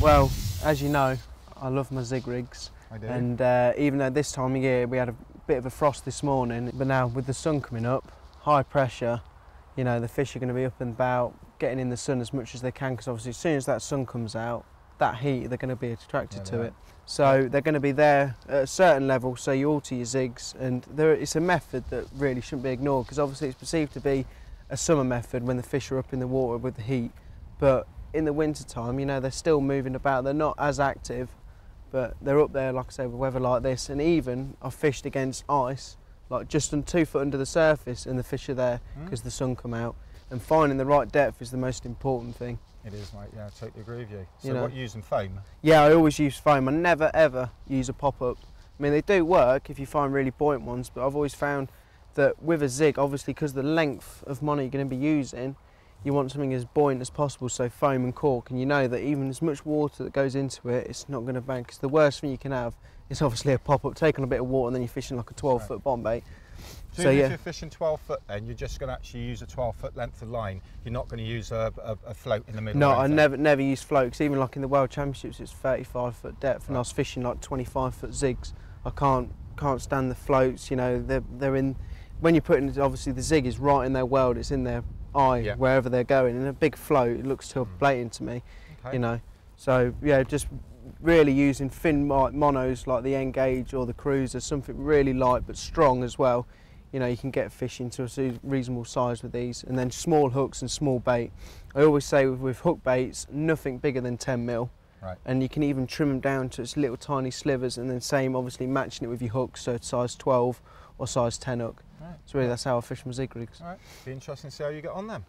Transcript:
Well, as you know, I love my zig rigs. I do. And even though this time of year we had a bit of a frost this morning, but now with the sun coming up, high pressure, you know, the fish are going to be up and about, getting in the sun as much as they can, because obviously as soon as that sun comes out, that heat, they're going to be attracted to it. So they're going to be there at a certain level, so you alter your zigs, and it's a method that really shouldn't be ignored, because obviously it's perceived to be a summer method when the fish are up in the water with the heat, but in the winter time, you know, they're still moving about, they're not as active, but they're up there, like I say, with weather like this. And even I've fished against ice, like just 2 foot under the surface, and the fish are there because the sun come out. And finding the right depth is the most important thing. It is, mate. Yeah, I totally agree with you. So you know, what, using foam? Yeah, I always use foam. I never ever use a pop-up. I mean, they do work if you find really buoyant ones, but I've always found that with a zig, obviously because the length of mono you're going to be using, you want something as buoyant as possible, so foam and cork, and you know that even as much water that goes into it, it's not going to bang, because the worst thing you can have is obviously a pop-up, taking a bit of water and then you're fishing like a 12-foot bomb bait. So even if you're fishing 12 foot, then you're just going to actually use a 12-foot length of line. You're not going to use a float in the middle. No, I never use float, because even like in the World Championships, it's 35-foot depth, and I was fishing like 25-foot zigs. I can't stand the floats. You know, they're in. When you put in, obviously the zig is right in their world. It's in their eye wherever they're going. In a big float, it looks too blatant to me. Okay. You know, so yeah, just really using thin monos like the Engage or the Cruiser, something really light but strong as well. You know, you can get fish into a reasonable size with these, and then small hooks and small bait. I always say with hook baits, nothing bigger than 10 mil. Right. And you can even trim them down to its little tiny slivers, and then same obviously matching it with your hooks, so size 12 or size 10 hook. Right. So really that's how I fish my zig rigs. All right. Be interesting to see how you get on them.